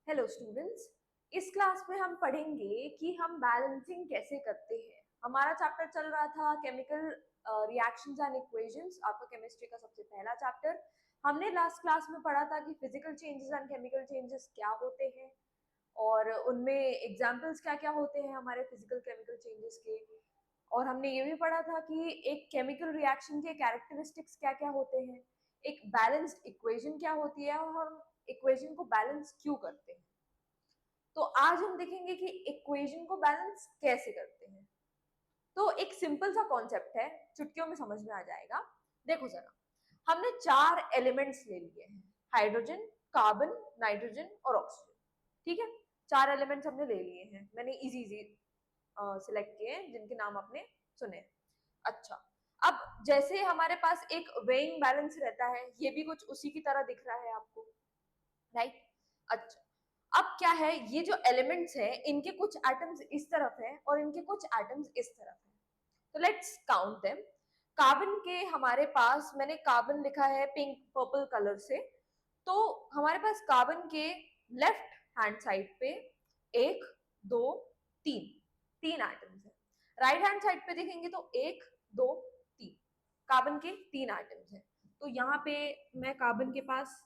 Hello students. इस class में हम पढ़ेंगे कि हम बैलेंसिंग कैसे करते हैं। हमारा चैप्टर चल रहा था केमिकल रिएक्शंस एंड इक्वेशंस, आपका केमिस्ट्री का सबसे पहला चैप्टर। हमने लास्ट क्लास में पढ़ा था कि physical changes and chemical changes क्या होते हैं और उनमें एग्जाम्पल्स क्या क्या होते हैं हमारे फिजिकल केमिकल चेंजेस के। और हमने ये भी पढ़ा था कि एक केमिकल रिएक्शन के कैरेक्टरिस्टिक्स क्या क्या होते हैं, एक बैलेंस्ड इक्वेशन क्या होती है और हम इक्वेशन को बैलेंस क्यों करते हैं। तो आज हम देखेंगे कि इक्वेशन को बैलेंस कैसे करते हैं। तो एक सिंपल सा कॉन्सेप्ट है, चुटकियों में समझ में आ जाएगा। देखो जरा, हमने चार एलिमेंट्स ले लिए हैं, हाइड्रोजन, कार्बन, नाइट्रोजन और ऑक्सीजन। ठीक है, चार एलिमेंट्स हमने ले लिए हैं, मैंने इजी इजी सिलेक्ट किए हैं जिनके नाम आपने सुने। अच्छा, अब जैसे हमारे पास एक वेइंग बैलेंस रहता है, ये भी कुछ उसी की तरह दिख रहा है आपको, राइट। अच्छा, अब क्या है, ये जो एलिमेंट्स है इनके कुछ एटम्स इस तरफ है और इनके कुछ एटम्स इस तरफ है। तो लेट्स काउंट देम। कार्बन के हमारे पास, मैंने कार्बन लिखा है पिंक पर्पल कलर से, तो हमारे पास कार्बन के लेफ्ट हैंड साइड पे एक, दो, तीन, तीन एटम्स है। राइट हैंड साइड पे देखेंगे तो एक, दो, तीन, कार्बन के तीन एटम्स है। तो यहाँ पे मैं कार्बन के पास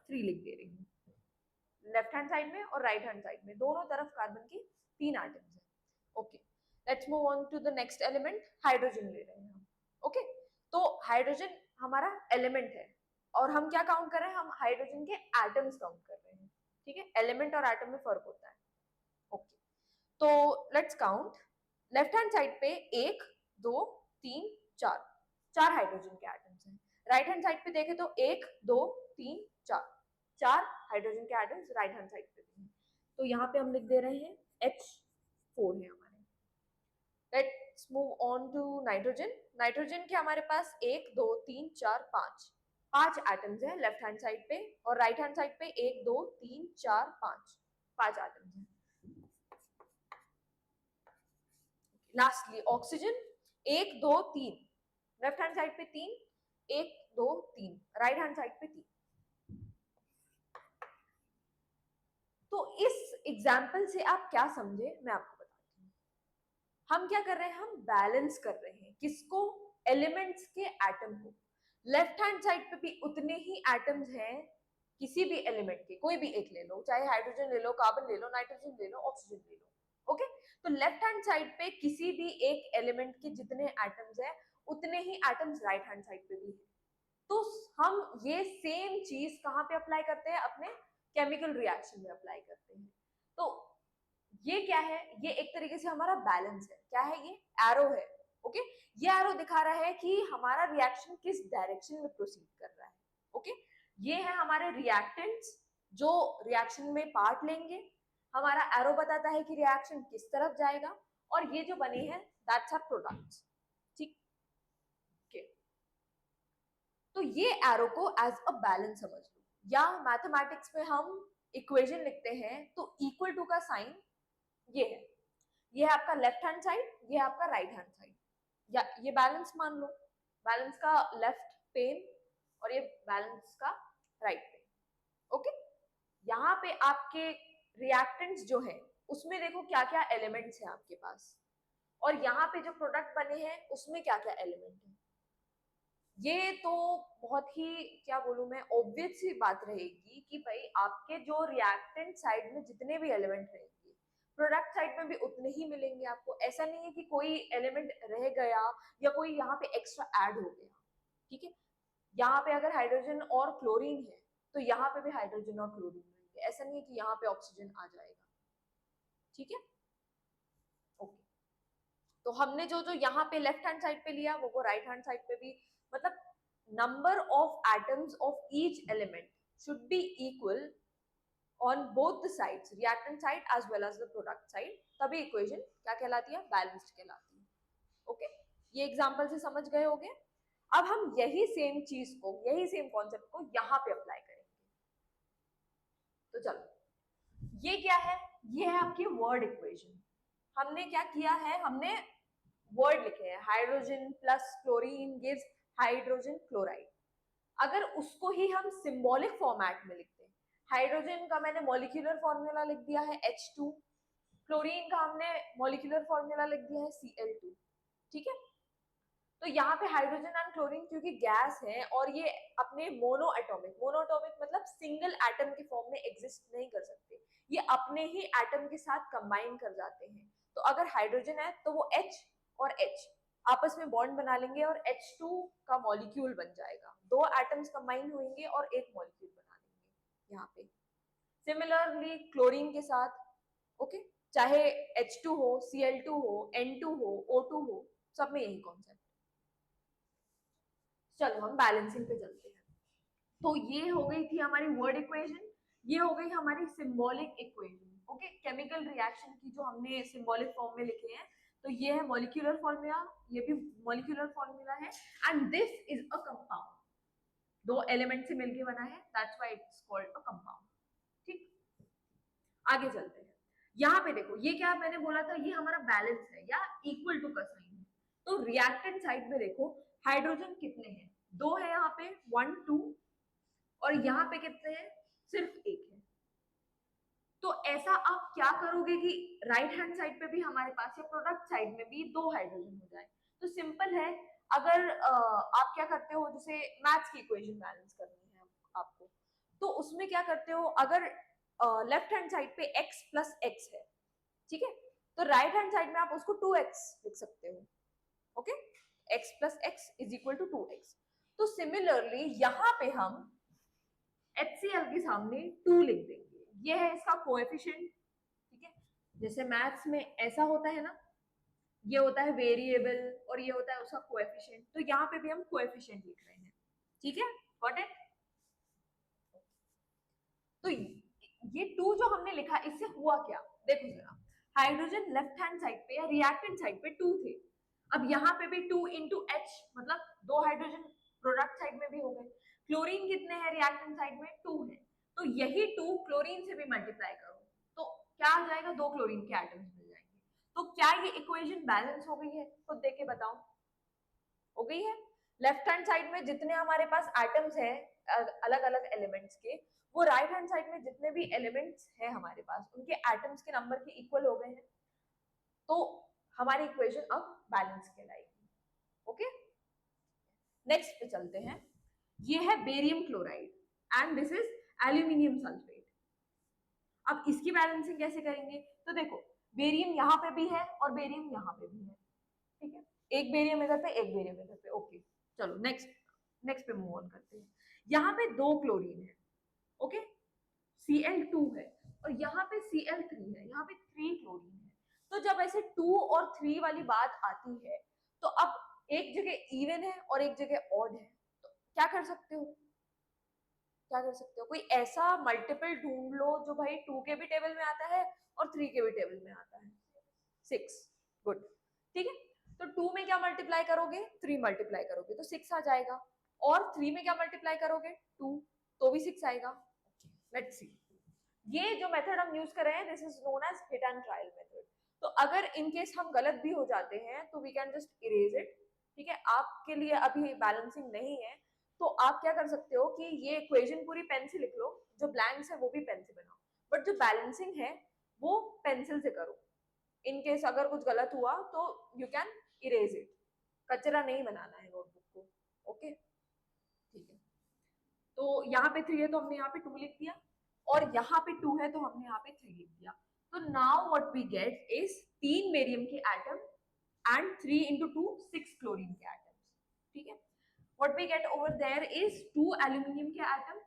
3 लिख दे रही हूँ, लेफ्ट हैंड साइड में और राइट हैंड साइड में दोनों तरफ कार्बन की तीन एटम्स हैं। Okay, let's move on to the next element, hydrogen ले रहे हैं हम। ओके, तो हाइड्रोजन हमारा एलिमेंट है और हम क्या काउंट कर रहे हैं, हम हाइड्रोजन के एटम्स काउंट कर रहे हैं। ठीक है, एलिमेंट और एटम में फर्क होता है। ओके, तो let's count. Left hand side पे एक, दो, तीन, चार, चार हाइड्रोजन के एटम्स हैं। राइट हैंड साइड पे देखें तो एक, दो, तीन, चार, चार हाइड्रोजन के एटम्स राइट हैंड साइड पे भी हैं। तो यहाँ पे हम लिख दे रहे हैं H4 है हमारे। Let's move on to nitrogen. Nitrogen के हमारे पास एक, दो, तीन, चार, पांच, पांच एटम्स हैं लेफ्ट हैंड साइड पे और राइट हैंड साइड पे एक, दो, तीन, चार, पांच, पांच एटम्स हैं। लास्टली ऑक्सीजन, एक, दो, तीन, लेफ्ट हैंड साइड पे तीन, एक, दो, तीन, राइट हैंड साइड पे तीन। तो इस एग्जाम्पल से आप क्या समझे मैं आपको बताती हूँ। हम क्या कर रहे हैं, हम बैलेंस कर रहे हैं किसको, एलिमेंट्स के एटम को। लेफ्ट हैंड साइड पे भी उतने ही एटम्स हैं, किसी भी एलिमेंट के कोई भी एक ले लो, चाहे हाइड्रोजन ले लो, कार्बन ले लो, नाइट्रोजन ले लो, ऑक्सीजन ले लो। ओके, तो लेफ्ट हैंड साइड पे किसी भी एक एलिमेंट के जितने एटम्स है उतने ही एटम्स राइट हैंड साइड पे भी है। तो हम ये सेम चीज कहां पे अप्लाई करते हैं, अपने केमिकल रिएक्शन में अप्लाई करते हैं। तो ये क्या है, ये एक तरीके से हमारा बैलेंस है। क्या है ये, एरो है। ओके, ये एरो दिखा रहा है कि हमारा रिएक्शन किस डायरेक्शन में प्रोसीड कर रहा है। ओके, ये है हमारे रिएक्टेंट्स जो रिएक्शन में पार्ट लेंगे। हमारा एरो बताता है कि रिएक्शन किस तरफ जाएगा और ये जो बने हैं दैट्स आर प्रोडक्ट्स। ठीक है, तो ये एरो को एज अ बैलेंस समझ लो, या मैथमेटिक्स में हम इक्वेशन लिखते हैं तो इक्वल टू का साइन ये है, ये है आपका लेफ्ट हैंड साइड, ये है आपका राइट हैंड साइड, या ये बैलेंस मान लो, बैलेंस का लेफ्ट पेन और ये बैलेंस का राइट पेन। ओके, यहाँ पे आपके रिएक्टेंट्स जो है उसमें देखो क्या क्या एलिमेंट्स हैं आपके पास, और यहाँ पे जो प्रोडक्ट बने हैं उसमें क्या क्या एलिमेंट है। ये तो बहुत ही, क्या बोलूं मैं, ऑब्वियस सी बात रहेगी कि भाई आपके जो रिएक्टेंट साइड में जितने भी एलिमेंट रहेंगे प्रोडक्ट साइड में भी उतने ही मिलेंगे आपको। ऐसा नहीं है कि कोई एलिमेंट रह गया या कोई यहाँ पे एक्स्ट्रा ऐड हो गया। ठीक है, यहाँ पे अगर हाइड्रोजन और क्लोरीन है तो यहाँ पे भी हाइड्रोजन और क्लोरीन रहेंगे, ऐसा नहीं है कि यहाँ पे ऑक्सीजन आ जाएगा। ठीक है, ओके, तो हमने जो जो यहाँ पे लेफ्ट हैंड साइड पे लिया वो राइट हैंड साइड पे भी, मतलब number of atoms of each element should be equal on both the sides, reactant side as well as the product side, तभी इक्वेशन क्या कहलाती है, बैलेंस्ड कहलाती है। ओके, ये एग्जांपल से समझ गए होंगे। अब हम यही सेम चीज को, यही सेम कॉन्सेप्ट को यहाँ पे अप्लाई करेंगे। तो चलो, ये क्या है, ये है आपकी वर्ड इक्वेशन। हमने क्या किया है, हमने वर्ड लिखे हैं, hydrogen plus chlorine gives hydrogen chloride. अगर उसको ही हम सिंबॉलिक फॉर्मेट में लिखते हैं, हाइड्रोजन का मैंने मॉलिक्यूलर फॉर्मूला लिख दिया है H2, क्लोरीन का हमने मॉलिक्यूलर फॉर्मूला लिख दिया है Cl2, ठीक है। तो यहाँ पे हाइड्रोजन एंड क्लोरीन क्योंकि गैस है और ये अपने मोनोएटॉमिक मतलब सिंगल एटम के फॉर्म में एग्जिस्ट नहीं कर सकते, ये अपने ही एटम के साथ कंबाइन कर जाते हैं। तो अगर हाइड्रोजन है तो वो H और H आपस में बॉन्ड बना लेंगे और H2 का मॉलिक्यूल बन जाएगा, दो एटम्स कंबाइन होंगे और एक मॉलिक्यूल बना लेंगे यहाँ पे। सिमिलरली क्लोरीन के साथ, ओके, चाहे H2 हो, Cl2 हो, N2 हो, O2 हो, सब में यही कॉन्सेप्ट। चलो हम बैलेंसिंग पे चलते हैं। तो ये हो गई थी हमारी वर्ड इक्वेशन, ये हो गई हमारी symbolic equation, okay. Chemical reaction की जो हमने सिंबॉलिक फॉर्म में लिखे हैं, तो ये है मॉलिक्यूलर फॉर्मूला, ये भी मॉलिक्यूलर फॉर्मूला है, and this is a compound, दो एलिमेंट से मिलके बना है, that's why it's called a compound, ठीक। आगे चलते हैं। यहाँ पे देखो ये क्या मैंने बोला था, ये हमारा बैलेंस है या इक्वल टू का साइन है। तो रिएक्टेंट साइड में देखो हाइड्रोजन कितने हैं, दो है यहाँ पे, 1 2, और यहाँ पे कितने हैं, सिर्फ एक है। तो ऐसा आप क्या करोगे कि राइट हैंड साइड पे भी हमारे पास या प्रोडक्ट साइड में भी दो हाइड्रोजन हो जाए। तो सिंपल है, अगर आप क्या करते हो, जैसे मैथ्स की इक्वेशन बैलेंस करनी है आपको, तो उसमें क्या करते हो, अगर लेफ्ट हैंड साइड पे x प्लस एक्स है, ठीक है, तो राइट हैंड साइड में आप उसको 2x लिख सकते हो, okay, x plus x is equal to 2x। तो सिमिलरली यहाँ पे हम HCl के सामने 2 लिख देंगे, ये है इसका कोएफिशिएंट, ठीक है। जैसे मैथ्स में ऐसा होता है ना, ये होता है वेरिएबल और ये होता है उसका कोएफिशिएंट, तो यहाँ पे भी हम कोएफिशिएंट लिख रहे हैं, ठीक है, गॉट इट। तो ये 2 जो हमने लिखा, इससे हुआ क्या, देखो जरा, हाइड्रोजन लेफ्ट हैंड साइड पे या रिएक्टेंट साइड पे 2 थे, अब यहाँ पे भी 2 इंटू एच, मतलब दो हाइड्रोजन प्रोडक्ट साइड में भी हो गए। क्लोरीन कितने हैं रिएक्टेंट साइड में, 2 है, तो यही 2 क्लोरीन से भी मल्टीप्लाई करो, तो क्या आ जाएगा, दो क्लोरीन के एटम्स मिल जाएंगे। तो क्या ये इक्वेशन बैलेंस हो गई है, खुद देख के बताओ, हो गई है। लेफ्ट हैंड साइड में जितने हमारे पास एटम्स हैं अलग अलग एलिमेंट्स के, वो राइट हैंड साइड में जितने भी एलिमेंट्स हैं हमारे पास, उनके एटम्स के नंबर के इक्वल हो गए हैं, तो हमारी इक्वेशन अब बैलेंस कहलाएगी, ओके। नेक्स्ट पे चलते हैं, ये है barium chloride and this is aluminium sulphate. अब इसकी बैलेंसिंग कैसे करेंगे, तो देखो बेरियम यहाँ पे भी है और बेरियम यहाँ पे भी है, ठीक है, एक बेरियम इधर पे एक बेरियम इधर पे, ओके। चलो नेक्स्ट नेक्स्ट पे मूव ऑन करते हैं। यहाँ पे दो क्लोरीन है, ओके, Cl2 है, और यहाँ पे Cl3 है, यहाँ पे 3 क्लोरीन है। तो जब ऐसे 2 और 3 वाली बात आती है, तो अब एक जगह इवन है और एक जगह ऑड है, तो क्या कर सकते हो, क्या कर सकते हो, कोई ऐसा मल्टीपल ढूंढ लो जो भाई 2 के भी टेबल में आता है और 3 के भी टेबल में आता है, 6, गुड, ठीक है। तो 2 में क्या मल्टीप्लाई करोगे, 3 मल्टीप्लाई करोगे तो 6 आ जाएगा, और 3 में क्या मल्टीप्लाई करोगे, 2, तो भी 6 आएगा। लेट्स सी, ये जो मेथड हम यूज कर रहे हैं, this is known as hit and trial method. तो अगर इन केस हम गलत भी हो जाते हैं तो we can just erase it, ठीक है। आपके लिए अभी बैलेंसिंग नहीं है, तो आप क्या कर सकते हो कि ये इक्वेशन पूरी पेन से लिख लो, जो ब्लैंक्स है वो भी पेन से बनाओ, बट जो बैलेंसिंग है वो पेंसिल से करो। इन केस अगर कुछ गलत हुआ तो यू कैन इरेज इट, कचरा नहीं बनाना है नोटबुक को, ओके, ठीक है। तो यहाँ पे 3 है तो हमने यहाँ पे 2 लिख दिया, और यहाँ पे 2 है तो हमने यहाँ पे 3 लिख दिया। तो now what we get is 3 barium के एटम एंड 3 into 2 6 क्लोरीन के एटम्स, ठीक है। What we get over there is 2 aluminium के एटम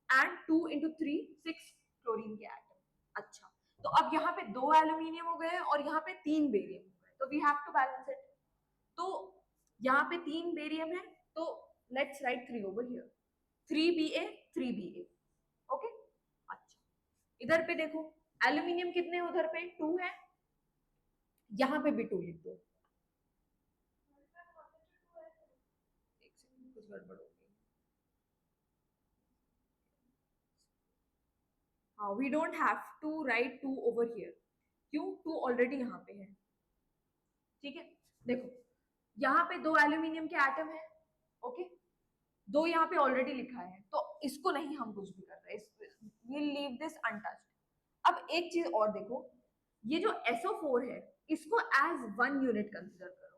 एंड 2 into 3 6 क्लोरीन के एटम। अच्छा, तो अब यहाँ पे 2 एल्यूमिनियम हो गए और यहाँ पे 3 बेरियम हो गए, तो we have to balance it. तो यहाँ पे 3 बेरियम है, तो let's write 3 over here, 3Ba 3Ba, okay. अच्छा, इधर पे देखो एल्यूमिनियम कितने उधर पे 2 है, यहाँ पे भी 2 लिख दो, एक सेकंड कुछ गड़बड़ हो गई, हाँ, we don't have to write 2 over here, क्यों, 2 ऑलरेडी यहाँ पे है, ठीक है। देखो यहाँ पे 2 एल्यूमिनियम के एटम है, ओके, 2 यहाँ पे ऑलरेडी लिखा है, तो इसको नहीं हम कुछ भी कर रहे, विल लीव दिस अनटच्ड। अब एक चीज और देखो, ये जो SO4 है इसको एज वन यूनिट कंसिडर करो।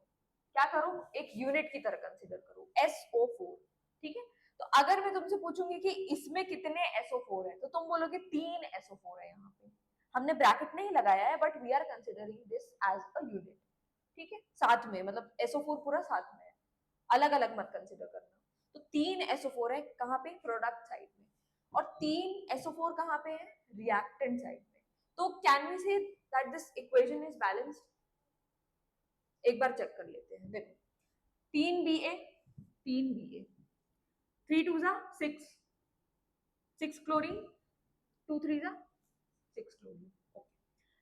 क्या करो? एक यूनिट की तरह कंसिडर करो, SO4। ठीक है, तो अगर मैं तुमसे पूछूंगी कि इसमें कितने SO4 है, तो तुम बोलोगे 3 SO4 है। यहाँ पे हमने ब्रैकेट नहीं लगाया है, but we are considering this as a unit. ठीक है, साथ में, मतलब SO4 पूरा साथ में है, अलग अलग मत कंसिडर करना। तो 3 SO4 है कहाँ पे? प्रोडक्ट साइड में। और 3 SO4 कहाँ पे है? रिएक्टेंट साइड में। तो can we say that this equation is balanced? एक बार चेक कर लेते हैं। देखो, 3 Ba, 3 Ba, 3 2 6, 6 क्लोरीन, 2 3 6 क्लोरीन।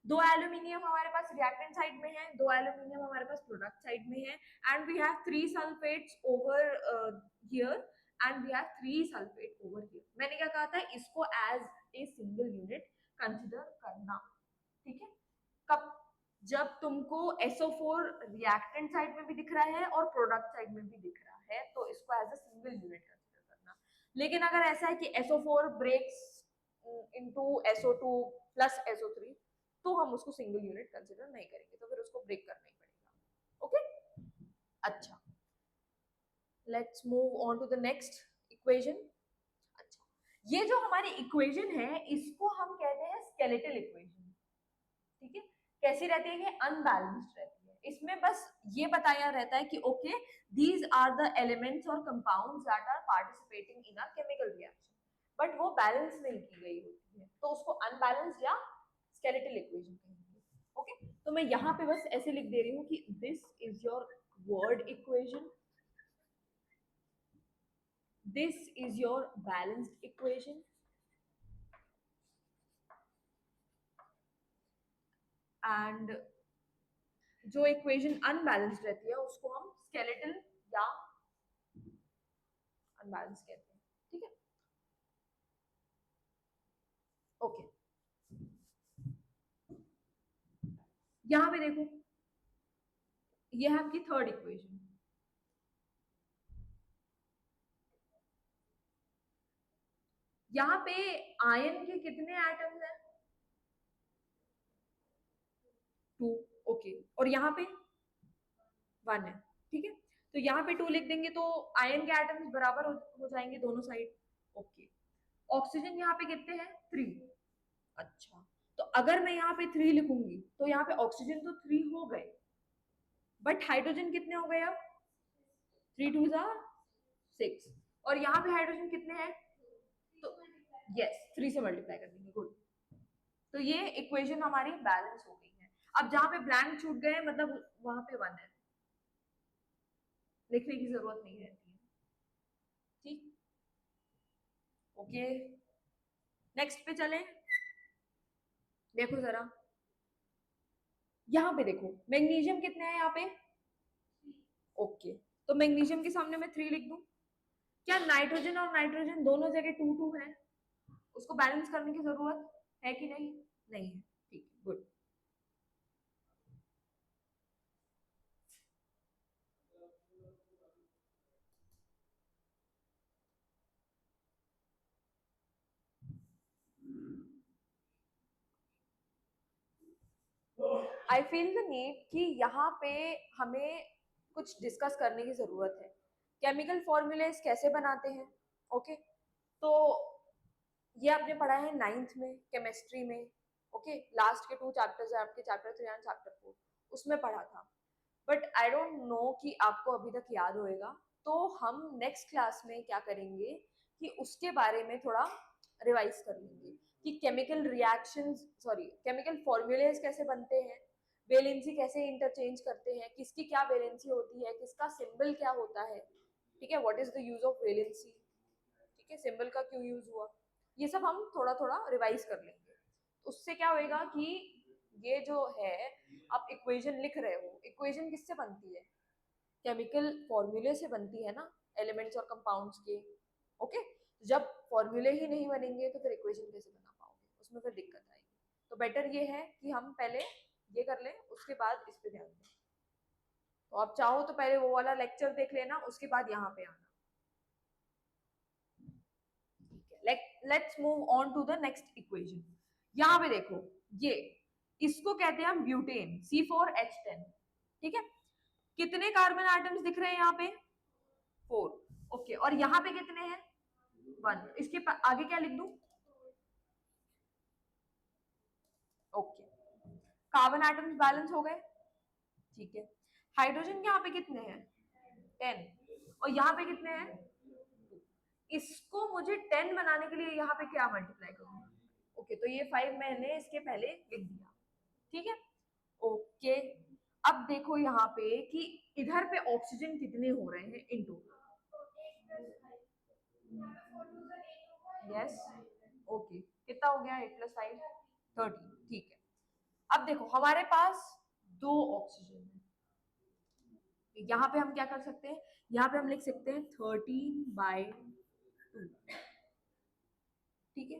दो एल्यूमिनियम हमारे पास रिएक्टेंट साइड में है, दो एल्यूमिनियम हमारे पास प्रोडक्ट साइड में है, and we have 3 sulphates over here and we have 3 sulphate over here. मैंने क्या कहा था? इसको as a single unit consider करना। ठीक है, कब? जब तुमको SO4 रिएक्टेंट साइड में भी दिख रहा है और प्रोडक्ट साइड में भी दिख रहा है, तो इसको as a single unit consider करना। लेकिन अगर ऐसा है कि SO4 breaks into SO2 plus SO3, तो हम उसको सिंगल यूनिट कंसिडर नहीं करेंगे, तो फिर उसको ब्रेक करना ही पड़ेगा। ओके, अच्छा, let's move on to the next equation. अच्छा, ये जो हमारी इक्वेशन है इसको हम कहते हैं स्केलेटल इक्वेशन। ठीक है, कैसी रहती है? ये अनबैलेंस्ड रहती है। इसमें बस ये बताया रहता है कि okay, these are the elements और compounds that are participating in a chemical reaction, but वो बैलेंस नहीं की गई होती है, तो उसको अनबैलेंस्ड या स्केलेटल इक्वेशन कहेंगे। ओके, तो मैं यहाँ पे बस ऐसे लिख दे रही हूँ कि this is your word equation, this is your balanced equation, and जो इक्वेशन अनबैलेंस्ड रहती है उसको हम स्केलेटल या अनबैलेंस कहते हैं। ठीक है, ओके, यहां पे देखो, ये है आपकी थर्ड इक्वेशन। यहाँ पे आयन के कितने एटम्स हैं? 2। ओके, और यहाँ पे 1 है। ठीक है, तो यहाँ पे 2 लिख देंगे तो आयन के एटम्स बराबर हो जाएंगे दोनों साइड। ओके, ऑक्सीजन यहाँ पे कितने हैं? 3। अच्छा, तो अगर मैं यहाँ पे 3 लिखूंगी तो यहाँ पे ऑक्सीजन तो 3 हो गए, बट हाइड्रोजन कितने हो गए? अब 3 2 6, और यहाँ पे हाइड्रोजन कितने हैं? तो यस, 3 से मल्टीप्लाई कर देंगे। गुड, तो ये इक्वेशन हमारी बैलेंस हो गई है। अब जहां पे ब्लैंक छूट गए मतलब वहां पे 1 है, लिखने की जरूरत नहीं रहती है। ठीक, ओके, नेक्स्ट पे चलें। देखो जरा, यहाँ पे देखो मैग्नीशियम कितने हैं यहाँ पे? ओके, तो मैग्नीशियम के सामने मैं 3 लिख दूं। क्या नाइट्रोजन और नाइट्रोजन दोनों जगह 2 2 है? उसको बैलेंस करने की जरूरत है कि नहीं? नहीं है। ठीक है, good. I feel the need कि यहाँ पे हमें कुछ डिस्कस करने की जरूरत है। केमिकल फॉर्मूलेस कैसे बनाते हैं? ओके, तो ये आपने पढ़ा है 9th में केमिस्ट्री में। ओके, लास्ट के 2 चैप्टर्स है आपके, चैप्टर 3 एंड चैप्टर 4, उसमें पढ़ा था, बट आई डोंट नो कि आपको अभी तक याद होएगा। तो हम नेक्स्ट क्लास में क्या करेंगे कि उसके बारे में थोड़ा रिवाइज कर लेंगे कि chemical reactions, sorry, chemical formulas कैसे बनते हैं, वैलेंसी कैसे इंटरचेंज करते हैं, किसकी क्या वैलेंसी होती है, किसका सिंबल क्या होता है। ठीक है, what is the use of valency, ठीक है, सिंबल का क्यों यूज हुआ, ये सब हम थोड़ा थोड़ा रिवाइज कर लेंगे। उससे क्या होएगा कि ये जो है आप इक्वेशन लिख रहे हो, इक्वेशन किससे बनती है? केमिकल फॉर्मूले से बनती है ना, एलिमेंट्स और कंपाउंड्स के। ओके, जब फॉर्मूले ही नहीं बनेंगे तो फिर इक्वेशन कैसे बना पाओगे? उसमें फिर दिक्कत आएगी। तो बेटर ये है कि हम पहले ये कर लें, उसके बाद इस पे ध्यान दें। तो आप चाहो तो पहले वो वाला लेक्चर देख लेना, उसके बाद यहाँ पे आना। ठीक है, let's move on to the next equation. यहाँ पे देखो, ये इसको कहते हैं हम ब्यूटेन, C4H10। ठीक है, कितने कार्बन एटम्स दिख रहे हैं यहाँ पे? 4। ओके, और यहाँ पे कितने हैं? 1। इसके आगे क्या लिख दूं? ओके, कार्बन एटम्स बैलेंस हो गए। ठीक है, हाइड्रोजन यहाँ पे कितने हैं? 10। और यहाँ पे कितने हैं? 2। इसको मुझे 10 बनाने के लिए यहाँ पे क्या मल्टीप्लाई करूँ? ओके, तो ये 5 मैंने इसके पहले लिख दिया। ठीक है, ओके। अब देखो यहाँ पे कि इधर पे ऑक्सीजन कितने हो रहे हैं इन टोटल? यस, ओके, कितना हो गया? 8 + 5 13। ठीक है, अब देखो हमारे पास 2 ऑक्सीजन है। यहाँ पे हम क्या कर सकते हैं? यहाँ पे हम लिख सकते हैं 13/2। ठीक है,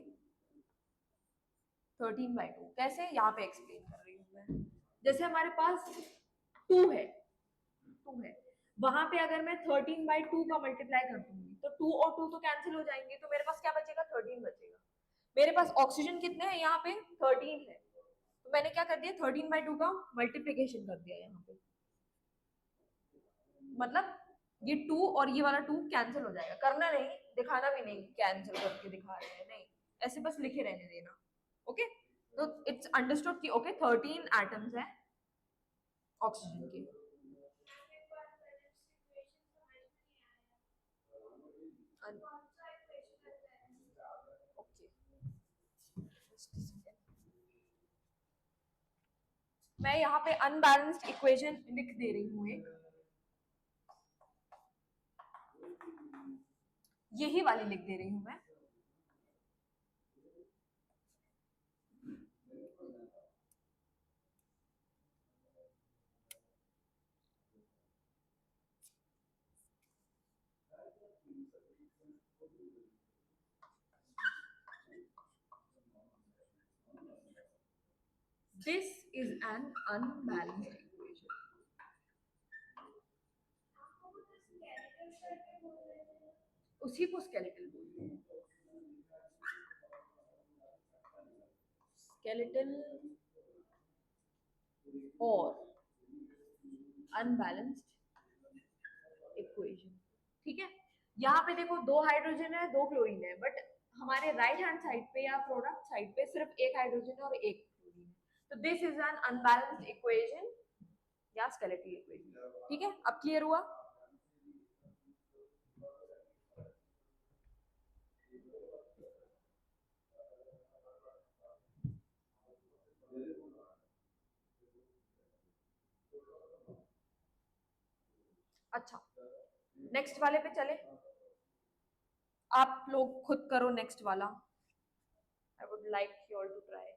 13/2 कैसे? यहाँ पे एक्सप्लेन कर रही हूँ मैं। जैसे हमारे पास 2 है, 2 है, वहां पे अगर मैं 13/2 का मल्टीप्लाई कर दूंगी तो 2 और 2 तो कैंसिल हो जाएंगे, तो मेरे पास क्या बचेगा? 13 बचेगा। मेरे पास ऑक्सीजन कितने हैं यहाँ पे? 13 है, तो मैंने क्या कर दिया? 13/2 का मल्टीप्लीकेशन कर दिया यहाँ पे। मतलब ये 2 और ये वाला 2 कैंसिल हो जाएगा। करना नहीं, दिखाना भी नहीं कैंसिल करके दिखा रहे हैं, नहीं, ऐसे बस लिखे रहने देना। ओके, तो इट्स अंडरस्टूड कि ओके 13 एटम्स हैं ऑक्सीजन के। ओके, मैं यहाँ पे अनबैलेंस्ड इक्वेशन लिख दे रही हूँ एक, यही वाली लिख दे रही हूँ मैं। This is an unbalanced equation. उसी को स्केलेटल बोलते हैं। स्केलेटल और अनबैलेंस्ड इक्वेशन। ठीक है, यहाँ पे देखो 2 हाइड्रोजन है, 2 क्लोरीन है, बट हमारे राइट हैंड साइड पे या प्रोडक्ट साइड पे सिर्फ एक हाइड्रोजन और एक क्लोरीन है, तो this is an unbalanced equation या स्केलेटल इक्वेशन। ठीक है, अब क्लियर हुआ? अच्छा, नेक्स्ट वाले पे चले। आप लोग खुद करो नेक्स्ट वाला। I would like you all to try.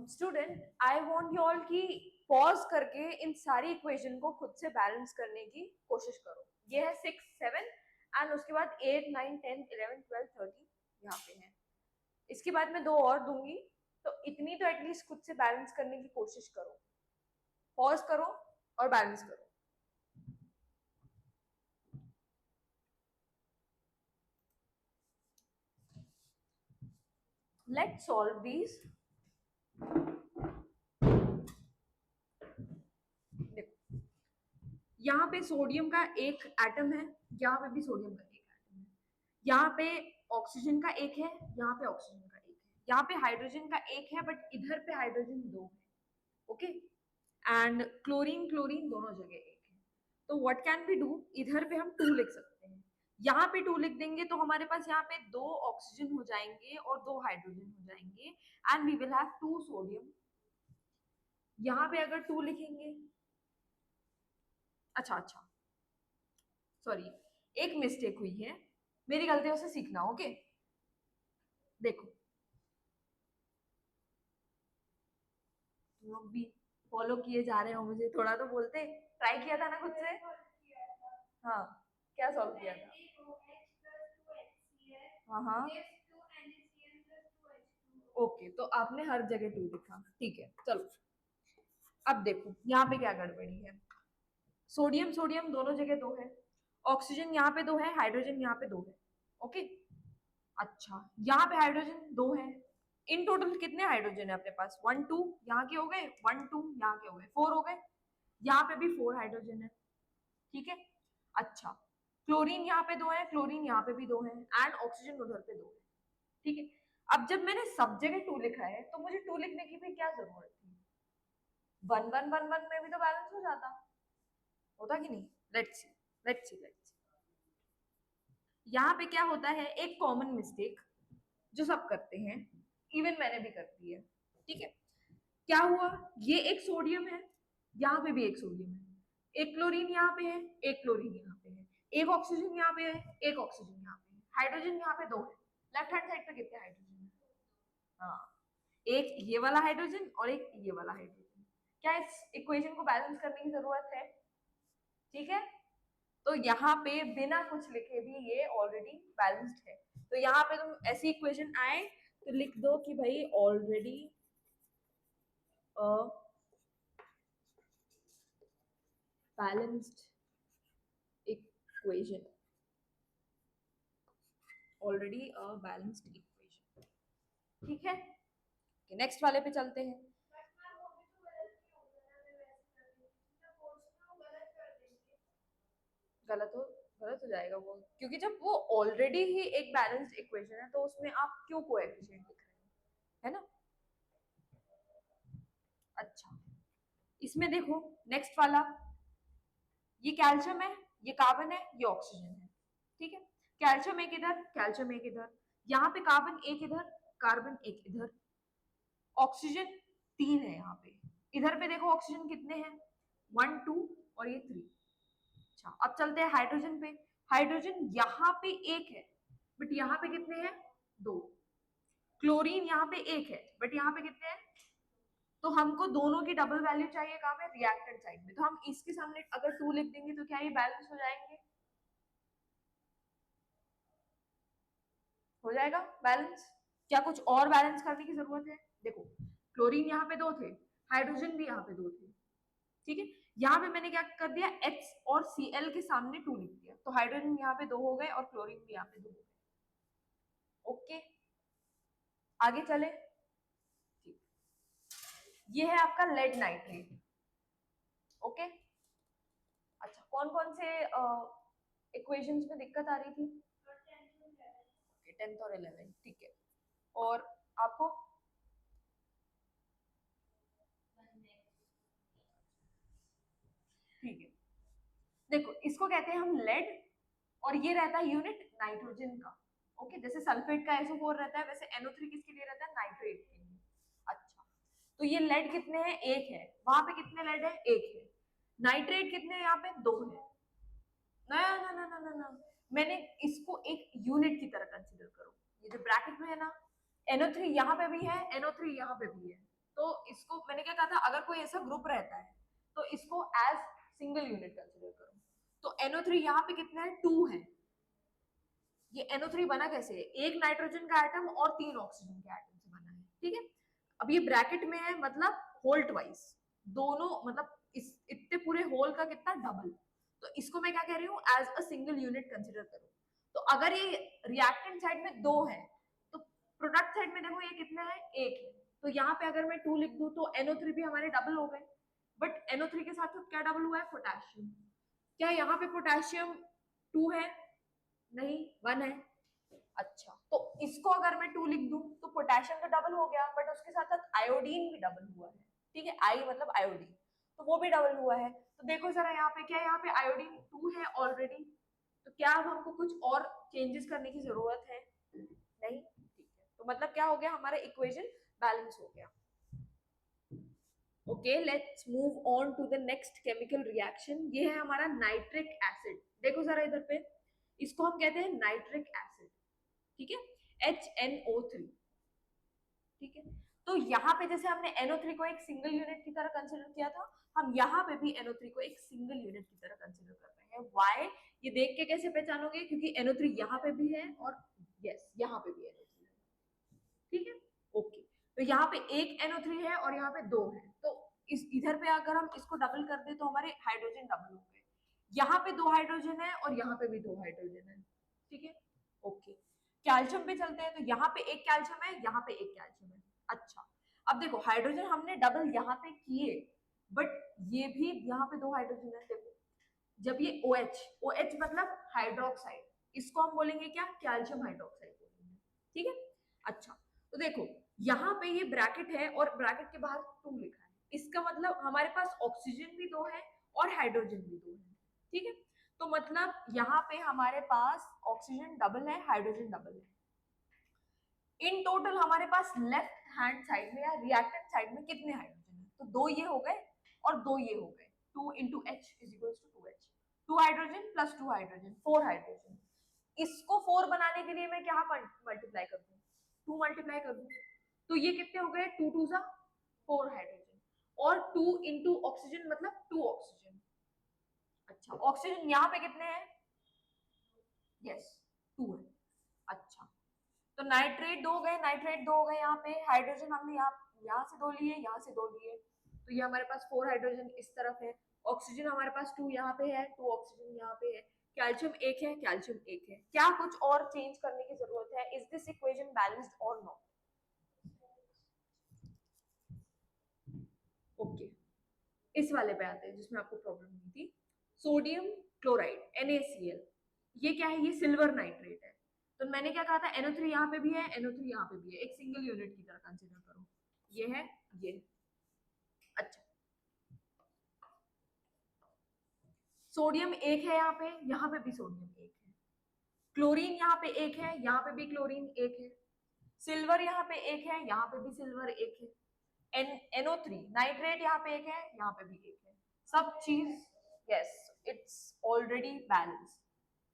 Student, I want you all की पॉज करके इन सारी इक्वेशन को खुद से बैलेंस करने की कोशिश करो। ये है 6 7 एंड उसके बाद 8 9 10 11 12 13 यहाँ पे है। इसके बाद मैं 2 और दूंगी, तो इतनी तो एटलीस्ट खुद से बैलेंस करने की कोशिश करो। पॉज करो और बैलेंस करो। Let's solve these. देखो, यहाँ पे सोडियम का एक एटम है, यहाँ पे भी सोडियम का एक एटम है, यहाँ पे ऑक्सीजन का एक है, यहाँ पे ऑक्सीजन का एक है, यहाँ पे हाइड्रोजन का एक है, बट इधर पे हाइड्रोजन 2 है। ओके, एंड क्लोरीन क्लोरीन दोनों जगह एक है, तो व्हाट कैन वी डू? इधर पे हम 2 लिख सकते हैं, यहाँ पे 2 लिख देंगे तो हमारे पास यहाँ पे 2 ऑक्सीजन हो जाएंगे और 2 हाइड्रोजन हो जाएंगे, and we will have 2 sodium यहाँ पे अगर 2 लिखेंगे, अच्छा अच्छा सॉरी, एक मिस्टेक हुई है, मेरी गलतियों से सीखना, ओके। देखो तुम लोग भी फॉलो किए जा रहे हो मुझे, थोड़ा तो बोलते। ट्राई किया था ना खुद से। हाँ, क्या सॉल्व किया था? हाँ हाँ, ओके, तो आपने हर जगह 2 लिखा, ठीक है चलो। अब देखो यहाँ पे क्या गड़बड़ी है। सोडियम सोडियम दोनों जगह 2 है, ऑक्सीजन यहाँ पे 2 है, हाइड्रोजन यहाँ पे 2 है, ओके। अच्छा, यहाँ पे हाइड्रोजन 2 है। इन टोटल कितने हाइड्रोजन है अपने पास? 1 2 यहाँ के हो गए, 1 2 यहाँ के हो गए, 4 हो गए। यहाँ पे भी 4 हाइड्रोजन है, ठीक है। अच्छा, क्लोरीन यहाँ पे 2 है, क्लोरीन यहाँ पे भी 2 है, एंड ऑक्सीजन उधर पे 2 है, ठीक है। अब जब मैंने सब जगह 2 लिखा है तो मुझे 2 लिखने की भी क्या जरूरत थी? 1 1 1 1 में भी तो बैलेंस हो जाता, होता कि नहीं? Let's see, let's see, let's see. यहाँ पे क्या होता है, एक कॉमन मिस्टेक जो सब करते हैं, इवन मैंने भी करती है, ठीक है। क्या हुआ, ये एक सोडियम है, यहाँ पे भी एक सोडियम है, एक क्लोरीन यहाँ पे है, एक क्लोरीन यहाँ पे है, एक ऑक्सीजन यहाँ पे है, एक ऑक्सीजन यहाँ पे है, हाइड्रोजन यहाँ पे 2 है। लेफ्ट हैंड साइड पे कितने हाइड्रोजन है? हाँ, एक ये वाला हाइड्रोजन और एक ये वाला हाइड्रोजन। क्या इस इक्वेशन को बैलेंस करने की जरूरत है? ठीक है, तो यहाँ पे बिना कुछ लिखे भी ये ऑलरेडी बैलेंस्ड है। तो यहाँ पे तुम ऐसी इक्वेशन आए तो लिख दो कि भाई already balanced equation, already a balanced equation, ठीक है। नेक्स्ट वाले पे चलते हैं। गलत हो, गलत हो जाएगा वो, क्योंकि जब वो ऑलरेडी ही एक बैलेंस्ड इक्वेशन है तो उसमें आप क्यों कोएफिशिएंट लिख रहे हैं, है ना। अच्छा, इसमें देखो नेक्स्ट वाला, ये कैल्शियम है, ये कार्बन है, ये ऑक्सीजन है, ठीक है। कैल्शियम एक इधर, कैल्शियम एक इधर, यहाँ पे कार्बन एक इधर, कार्बन एक इधर, ऑक्सीजन 3 है यहाँ पे। इधर पे देखो ऑक्सीजन कितने हैं, 1 2 और ये 3। अच्छा, अब चलते हैं हाइड्रोजन पे। हाइड्रोजन यहाँ पे एक है, बट यहाँ पे कितने हैं? 2। क्लोरीन यहाँ पे एक है, बट यहाँ पे कितने हैं? तो हमको दोनों की डबल वैल्यू चाहिए कहाँ पे? रिएक्टेंट साइड में। तो हम इसके सामने अगर 2 लिख देंगे तो क्या ये बैलेंस हो जाएंगे? हो जाएगा बैलेंस। क्या कुछ और बैलेंस करने की जरूरत है? देखो, क्लोरीन यहाँ पे 2 थे, हाइड्रोजन भी यहाँ पे 2 थे, ठीक है। यहाँ पे मैंने क्या कर दिया, H और Cl के सामने 2 लिख दिया, तो हाइड्रोजन यहाँ पे 2 हो गए और क्लोरीन भी यहाँ पे 2 हो गए, ओके। आगे चले, ठीक। ये है आपका लेड नाइट्रेट, ओके। अच्छा, कौन कौन से इक्वेशंस में दिक्कत आ रही थी? 10th और 11th, ठीक है। और आपको? ठीक है, देखो इसको कहते हैं हम लेड, और ये रहता है यूनिट नाइट्रोजन का, ओके। जैसे सल्फेट का SO4 रहता है, वैसे NO3 किसके लिए रहता है? नाइट्रेट के लिए। अच्छा, तो ये लेड कितने हैं? एक है। वहां पे कितने लेड है? एक है। नाइट्रेट कितने हैं? यहाँ पे 2 है। ना ना ना ना ना ना, मैंने इसको एक यूनिट की तरह कंसीडर करो। ये जो ब्रैकेट में है ना, NO3 यहाँ पे भी है, NO3 यहाँ पे भी है, तो इसको मैंने क्या कहा था, अगर कोई ऐसा ग्रुप रहता है तो इसको एज सिंगल यूनिट कंसीडर करो। तो NO3 यहाँ पे कितना है? 2 है। ये NO3 बना कैसे है? एक नाइट्रोजन का एटम और 3 ऑक्सीजन के एटम से बना है, ठीक है। अब ये ब्रैकेट में है, मतलब होल ट्वाइस, दोनों मतलब इस इतने पूरे होल का कितना? डबल। तो इसको मैं क्या कह रही हूँ, as a single unit consider करो। तो अगर ये रिएक्टेंट साइड में 2 है, तो प्रोडक्ट साइड में देखो ये कितना है? 1 है। तो यहाँ पे अगर मैं 2 लिख दूं तो NO3 भी हमारे डबल हो गए, बट NO3 के साथ क्या डबल हुआ है? पोटेशियम। क्या यहाँ पे पोटेशियम 2 है? नहीं, 1 है। अच्छा, तो इसको अगर मैं 2 लिख दूं तो पोटेशियम तो डबल हो गया, बट उसके साथ साथ आयोडीन भी डबल हुआ है, ठीक है। आई मतलब आयोडीन, तो वो भी डबल हुआ है। तो देखो जरा यहाँ पे, क्या यहाँ पे आयोडीन 2 है ऑलरेडी? तो क्या अब हमको कुछ और चेंजेस करने की जरूरत है? नहीं, ठीक है। तो मतलब क्या हो गया, हमारा इक्वेशन बैलेंस हो गया। Okay, let's move on to the next chemical reaction. ये है हमारा नाइट्रिक एसिड। देखो जरा इधर पे, इसको हम कहते हैं नाइट्रिक एसिड, ठीक है, HNO3, ठीक है। तो यहाँ पे जैसे हमने NO3 को एक सिंगल यूनिट की तरह कंसिडर किया था, हम यहाँ पे भी NO3 को एक सिंगल यूनिट की तरह कंसिडर कर रहे हैं। वाई? ये देख के कैसे पहचानोगे? क्योंकि NO3 यहाँ पे भी है और यस यहाँ पे भी NO3 है, ठीक है। ओके, तो यहाँ पे एक NO3 है और यहाँ पे दो है, तो इस इधर पे अगर हम इसको डबल कर दे तो हमारे हाइड्रोजन डबल हो गए। यहाँ पे दो हाइड्रोजन है और यहाँ पे भी दो हाइड्रोजन है, ठीक है। ओके, कैल्शियम पे चलते हैं। तो यहाँ पे एक कैल्शियम है, यहाँ पे एक कैल्शियम है। अच्छा, अब देखो हाइड्रोजन हमने डबल यहाँ पे किए, बट ये भी यहाँ पे दो हाइड्रोजन है। देखो जब ये OH मतलब हाइड्रोक्साइड, इसको हम बोलेंगे क्या? कैल्शियम हाइड्रोक्साइड बोलेंगे, ठीक है। अच्छा, तो देखो यहाँ पे ये ब्रैकेट है और ब्रैकेट के बाहर 2 लिखा है, इसका मतलब हमारे पास ऑक्सीजन भी दो है और हाइड्रोजन भी दो है, ठीक है। तो मतलब यहाँ पे हमारे पास ऑक्सीजन डबल है, हाइड्रोजन डबल है। इन टोटल हमारे पास लेफ्ट हैंड साइड में या रिएक्टेंट साइड में कितने हाइड्रोजन है? तो दो ये हो गए और दो ये हो गए। 2 into H is equals to 2H, 2 hydrogen plus 2 hydrogen, 4 hydrogen. इसको 4 बनाने के लिए मैं क्या मल्टीप्लाई कर दूं? 2 मल्टीप्लाई कर दूं, तो ये कितने हो गए? 2 2 सा 4 हाइड्रोजन, और 2 into ऑक्सीजन मतलब 2 ऑक्सीजन। अच्छा, ऑक्सीजन यहाँ पे कितने हैं? यस, 2 है। अच्छा, तो नाइट्रेट दो गए, नाइट्रेट दो गए, यहाँ पे हाइड्रोजन हमने यहाँ से दो लिए, यहाँ से दो लिए, तो ये हमारे पास 4 हाइड्रोजन इस तरफ है। ऑक्सीजन हमारे पास 2 यहाँ पे है, 2 ऑक्सीजन यहाँ पे है। कैल्शियम एक है, कैल्शियम एक है। क्या कुछ और चेंज करने की जरूरत है? इज दिस इक्वेशन बैलेंस्ड और नॉट? ओके, इस वाले पे आते हैं जिसमें आपको प्रॉब्लम हुई थी। सोडियम क्लोराइड NaCl, ये क्या है? ये सिल्वर नाइट्रेट है। तो मैंने क्या कहा था? NO3 यहाँ पे भी है, NO3 यहाँ पे भी है, एक सिंगल यूनिट की तरह कंसिडर करो। ये है, ये। अच्छा, सोडियम एक है यहाँ पे भी सोडियम एक है। क्लोरीन यहाँ पे एक है, यहाँ पे भी क्लोरीन एक है। सिल्वर यहाँ पे एक है, यहाँ पे भी सिल्वर एक है। NO3 नाइट्रेट यहाँ पे एक है, यहाँ पे भी एक है। सब चीज यस, इट्स ऑलरेडी बैलेंस।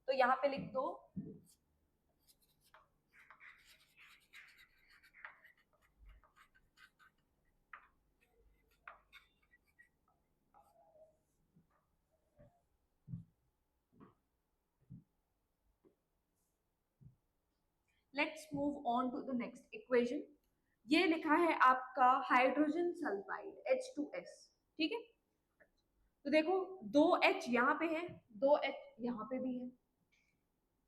तो यहाँ पे लिख दो let's move on to the next equation. ये लिखा है आपका हाइड्रोजन सल्फाइड H2S, ठीक है। तो देखो दो H यहाँ पे है, दो H यहाँ पे भी है।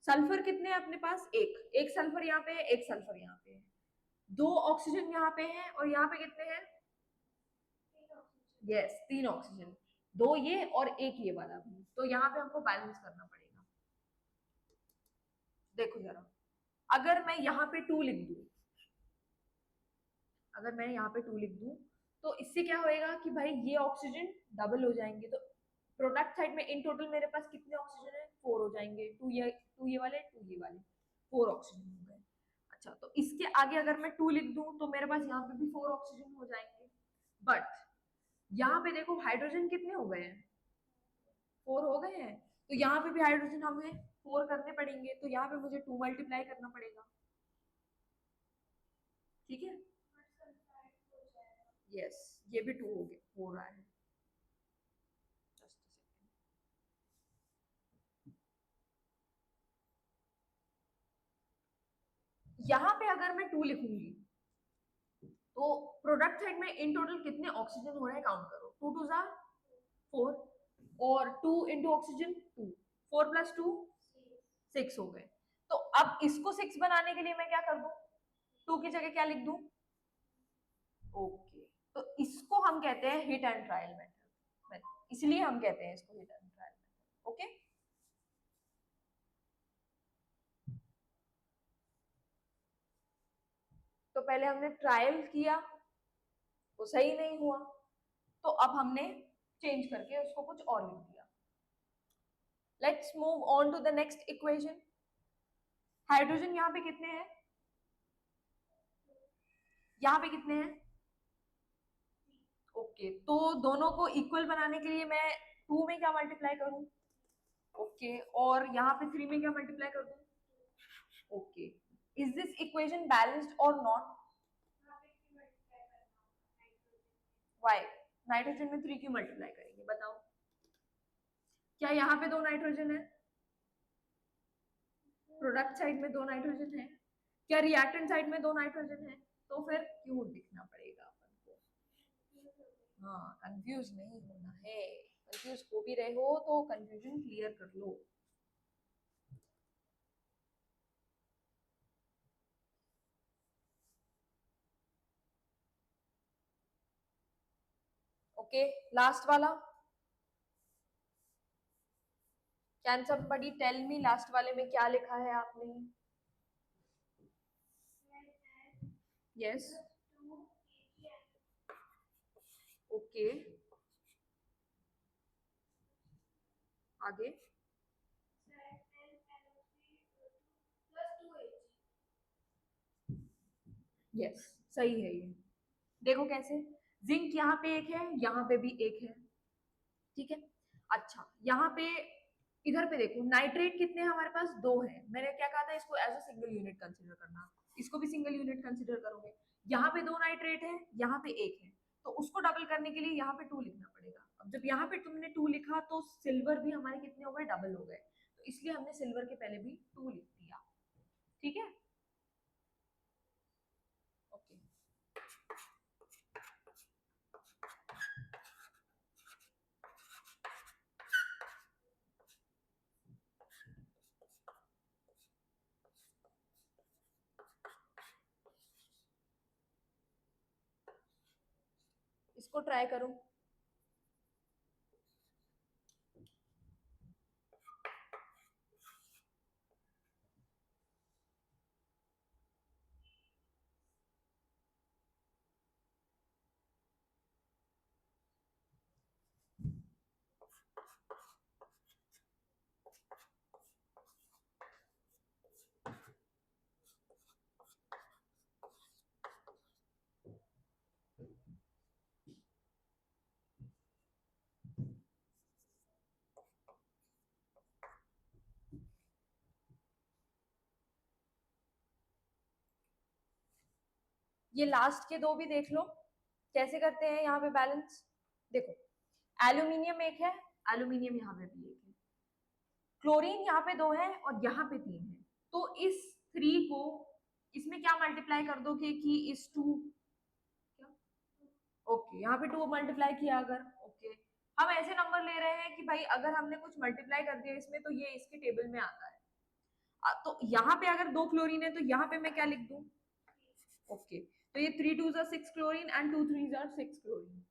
सल्फर कितने हैं अपने पास? एक, एक सल्फर यहाँ पे है, एक सल्फर यहाँ पे है। दो ऑक्सीजन यहाँ पे है और यहाँ पे कितने हैं? यस, 3 ऑक्सीजन, दो ये और एक ये वाला भी। तो यहाँ पे हमको बैलेंस करना पड़ेगा। देखो जरा, अगर मैं यहाँ पे 2 लिख दूं, अगर मैं यहाँ पे 2 लिख दूं, तो इससे क्या होएगा कि भाई ये ऑक्सीजन डबल हो जाएंगे। तो प्रोडक्ट साइड में इन टोटल मेरे पास कितने ऑक्सीजन है? 4 हो जाएंगे। 2 ये वाले, 2 ये वाले, 4 ऑक्सीजन हो गए। अच्छा, तो इसके आगे अगर मैं 2 लिख दूं तो मेरे पास यहाँ पे भी 4 ऑक्सीजन हो जाएंगे। बट यहाँ पे देखो हाइड्रोजन कितने हो गए हैं? 4 हो गए हैं। तो यहाँ पे भी हाइड्रोजन हमें 4 करने पड़ेंगे, तो यहाँ पे मुझे 2 मल्टीप्लाई करना पड़ेगा, ठीक है। यस, ये भी 2 हो रहा है। Just a second. यहाँ पे अगर मैं 2 लिखूंगी तो प्रोडक्ट साइड में इन टोटल कितने ऑक्सीजन हो रहे हैं काउंट करो। 2 2 जार 4, और 2 इंटू ऑक्सीजन 2, 4 प्लस 2 6 हो गए। तो अब इसको 6 बनाने के लिए मैं क्या कर दूं? 2 की जगह क्या लिख दूं? ओके, तो इसको हम कहते हैं हिट एंड ट्रायल मेथड, इसलिए हम कहते हैं इसको hit and trial method. Okay, तो पहले हमने ट्रायल किया, वो सही नहीं हुआ, तो अब हमने चेंज करके उसको कुछ और लिख दिया। Let's move on to the next equation. Hydrogen यहाँ पे कितने हैं? यहाँ पे कितने हैं? ओके, तो दोनों को इक्वल बनाने के लिए मैं 2 में क्या मल्टीप्लाई करूं? ओके, और यहाँ पे 3 में क्या मल्टीप्लाई कर दूं? Okay, is this equation balanced और नॉट? वाई? नाइट्रोजन में 3 क्यों मल्टीप्लाई करेंगे बताओ? क्या यहाँ पे 2 नाइट्रोजन है? प्रोडक्ट साइड में 2 नाइट्रोजन है? क्या रिएक्टेंट साइड में 2 नाइट्रोजन है? तो फिर क्यों लिखना पड़ेगा अपन को? हाँ, कंफ्यूज नहीं होना है। कंफ्यूज हो भी रहे हो तो कंफ्यूजन क्लियर कर लो। ओके, लास्ट वाला। Can somebody tell me last वाले में क्या लिखा है आपने? यस। ओके, आगे। यस, सही है ये। देखो कैसे, जिंक यहाँ पे एक है, यहाँ पे भी एक है, ठीक है। अच्छा, यहाँ पे इधर पे देखो, नाइट्रेट कितने हैं हमारे पास? 2 है। मैंने क्या कहा था, इसको as a single unit consider करना, इसको भी सिंगल यूनिट कंसीडर करोगे। यहाँ पे 2 नाइट्रेट है, यहाँ पे एक है, तो उसको डबल करने के लिए यहाँ पे 2 लिखना पड़ेगा। अब जब यहाँ पे तुमने 2 लिखा तो सिल्वर भी हमारे कितने हो गए? डबल हो गए, तो इसलिए हमने सिल्वर के पहले भी 2 लिख दिया, ठीक है। ओके, इसको ट्राई करो। ये लास्ट के 2 भी देख लो कैसे करते हैं यहाँ पे बैलेंस। देखो, एल्यूमिनियम एक है, एल्यूमिनियम यहाँ पे भी एक है, क्लोरीन यहाँ पे 2 है और यहाँ पे 3 है, तो इस 3 को इसमें क्या मल्टीप्लाई कर दोगे कि इस 2, क्या? ओके, यहाँ पे 2 मल्टीप्लाई किया अगर, ओके, हम ऐसे नंबर ले रहे हैं कि भाई अगर हमने कुछ मल्टीप्लाई कर दिया इसमें तो ये इसके टेबल में आता है। तो यहाँ पे अगर 2 क्लोरीन है तो यहाँ पे मैं क्या लिख दूं? ओके, तो ये 3 2s are 6 chlorine and 2 3s are 6 chlorine.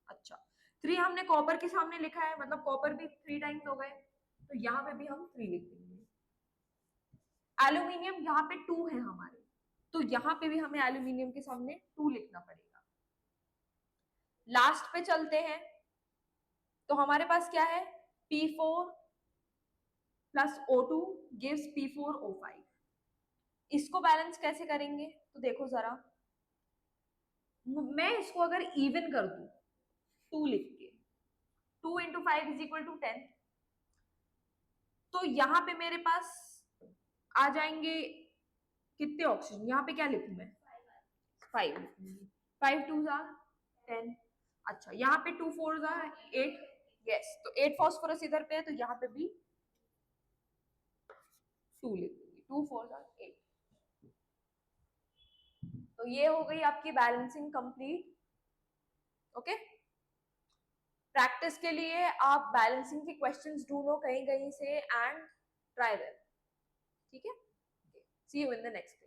अच्छा, 3 हमने कॉपर के सामने लिखा है, मतलब कॉपर भी 3 टाइम्स हो गए, तो यहाँ पे भी हम 3 लिख देंगे। एल्यूमिनियम यहाँ पे 2 है हमारे, तो यहाँ पे भी हमें एल्यूमिनियम के सामने 2 लिखना पड़ेगा। लास्ट पे चलते हैं, तो हमारे पास क्या है? P4 plus O2 gives P4O5। इसको बैलेंस कैसे करेंगे? तो देखो जरा, मैं इसको अगर इवन कर दूं 2 लिख के, 2 इंटू 5 इज इक्वल टू 10, तो यहाँ पे मेरे पास आ जाएंगे कितने ऑक्सीजन? यहाँ पे क्या लिखूं मैं? 5 लिखूंगी। 5 2s are 10। अच्छा, यहाँ पे 2 4s are 8। यस, तो 8 फास्फोरस इधर पे है, तो यहाँ पे भी 2 लिखूंगी। 2 4s are 8। तो ये हो गई आपकी बैलेंसिंग कंप्लीट। ओके, प्रैक्टिस के लिए आप बैलेंसिंग के क्वेश्चंस ढूंढो कहीं कहीं से एंड ट्राई देम, ठीक है। सी यू इन द नेक्स्ट।